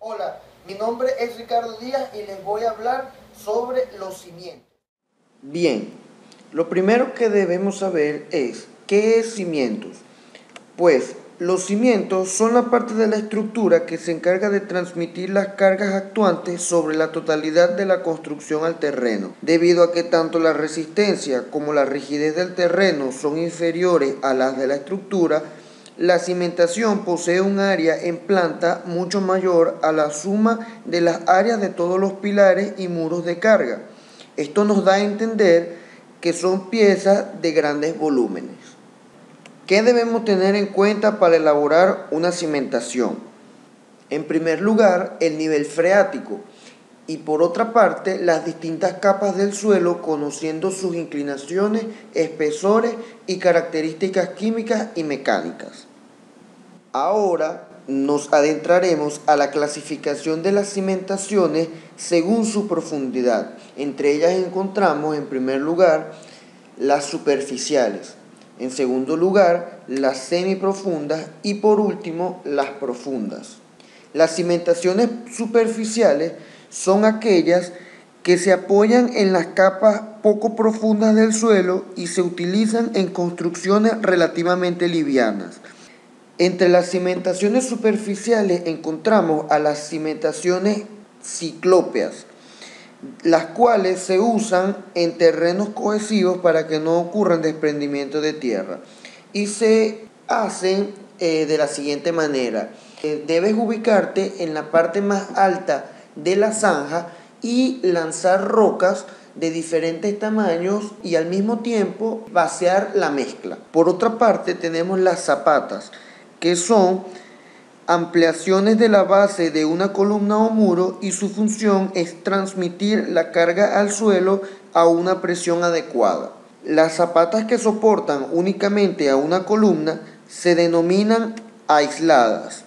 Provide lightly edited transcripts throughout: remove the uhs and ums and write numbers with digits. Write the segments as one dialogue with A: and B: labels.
A: Hola, mi nombre es Ricardo Díaz y les voy a hablar sobre los cimientos. Bien, lo primero que debemos saber es ¿qué es cimientos? Pues los cimientos son la parte de la estructura que se encarga de transmitir las cargas actuantes sobre la totalidad de la construcción al terreno. Debido a que tanto la resistencia como la rigidez del terreno son inferiores a las de la estructura, la cimentación posee un área en planta mucho mayor a la suma de las áreas de todos los pilares y muros de carga. Esto nos da a entender que son piezas de grandes volúmenes. ¿Qué debemos tener en cuenta para elaborar una cimentación? En primer lugar, el nivel freático y por otra parte, las distintas capas del suelo conociendo sus inclinaciones, espesores y características químicas y mecánicas. Ahora nos adentraremos a la clasificación de las cimentaciones según su profundidad. Entre ellas encontramos en primer lugar las superficiales. En segundo lugar, las semiprofundas y por último, las profundas. Las cimentaciones superficiales son aquellas que se apoyan en las capas poco profundas del suelo y se utilizan en construcciones relativamente livianas. Entre las cimentaciones superficiales encontramos a las cimentaciones ciclópeas, las cuales se usan en terrenos cohesivos para que no ocurran desprendimientos de tierra y se hacen de la siguiente manera. Debes ubicarte en la parte más alta de la zanja y lanzar rocas de diferentes tamaños y al mismo tiempo vaciar la mezcla. Por otra parte tenemos las zapatas, que son ampliaciones de la base de una columna o muro y su función es transmitir la carga al suelo a una presión adecuada. Las zapatas que soportan únicamente a una columna se denominan aisladas.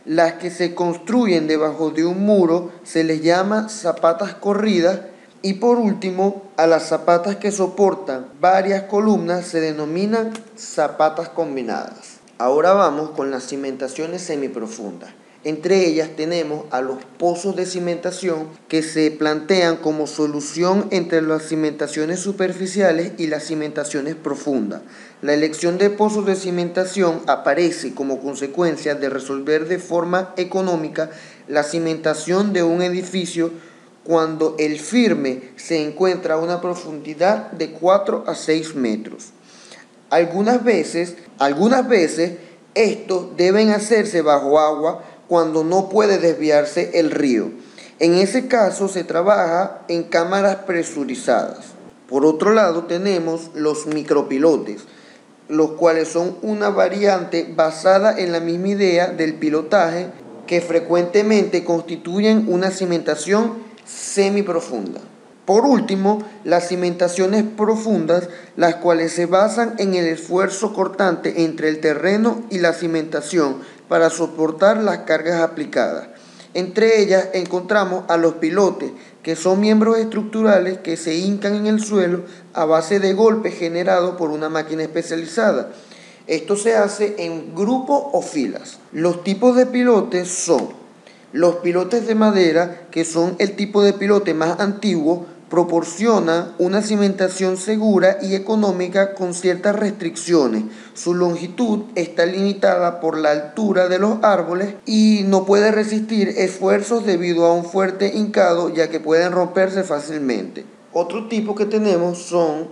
A: Las que se construyen debajo de un muro se les llama zapatas corridas y por último a las zapatas que soportan varias columnas se denominan zapatas combinadas. Ahora vamos con las cimentaciones semiprofundas. Entre ellas tenemos a los pozos de cimentación que se plantean como solución entre las cimentaciones superficiales y las cimentaciones profundas. La elección de pozos de cimentación aparece como consecuencia de resolver de forma económica la cimentación de un edificio cuando el firme se encuentra a una profundidad de 4 a 6 metros. Algunas veces estos deben hacerse bajo agua cuando no puede desviarse el río. En ese caso se trabaja en cámaras presurizadas. Por otro lado tenemos los micropilotes, los cuales son una variante basada en la misma idea del pilotaje que frecuentemente constituyen una cimentación semiprofunda. Por último, las cimentaciones profundas, las cuales se basan en el esfuerzo cortante entre el terreno y la cimentación para soportar las cargas aplicadas. Entre ellas encontramos a los pilotes, que son miembros estructurales que se hincan en el suelo a base de golpes generados por una máquina especializada. Esto se hace en grupos o filas. Los tipos de pilotes son los pilotes de madera, que son el tipo de pilote más antiguo, proporciona una cimentación segura y económica con ciertas restricciones. Su longitud está limitada por la altura de los árboles y no puede resistir esfuerzos debido a un fuerte hincado, ya que pueden romperse fácilmente. Otro tipo que tenemos son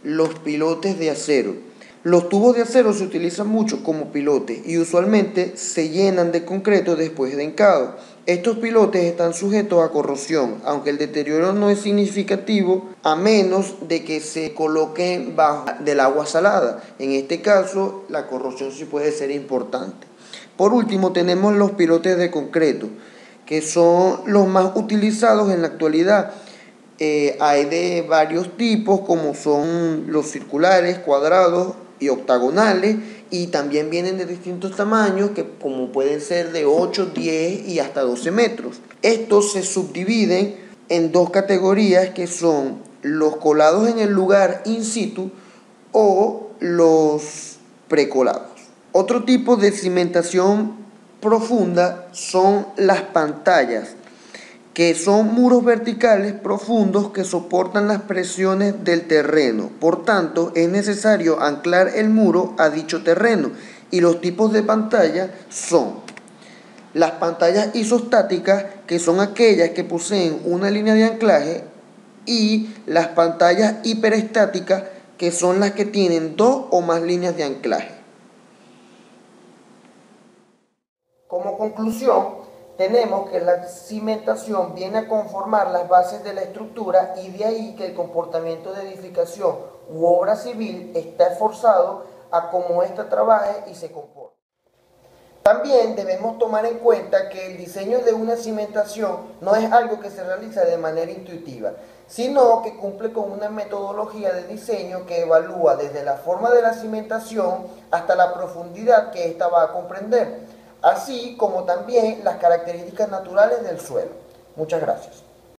A: los pilotes de acero. Los tubos de acero se utilizan mucho como pilotes y usualmente se llenan de concreto después de hincado. Estos pilotes están sujetos a corrosión, aunque el deterioro no es significativo a menos de que se coloquen bajo del agua salada. En este caso, la corrosión sí puede ser importante. Por último, tenemos los pilotes de concreto, que son los más utilizados en la actualidad. Hay de varios tipos, como son los circulares, cuadrados y octagonales, y también vienen de distintos tamaños, que como pueden ser de 8, 10 y hasta 12 metros. Estos se subdividen en dos categorías, que son los colados en el lugar in situ o los precolados. Otro tipo de cimentación profunda son las pantallas, que son muros verticales profundos que soportan las presiones del terreno. Por tanto, es necesario anclar el muro a dicho terreno. Y los tipos de pantalla son las pantallas isostáticas, que son aquellas que poseen una línea de anclaje, y las pantallas hiperestáticas, que son las que tienen dos o más líneas de anclaje. Como conclusión, tenemos que la cimentación viene a conformar las bases de la estructura, y de ahí que el comportamiento de edificación u obra civil está esforzado a cómo ésta trabaje y se comporte. También debemos tomar en cuenta que el diseño de una cimentación no es algo que se realiza de manera intuitiva, sino que cumple con una metodología de diseño que evalúa desde la forma de la cimentación hasta la profundidad que ésta va a comprender, así como también las características naturales del suelo. Muchas gracias.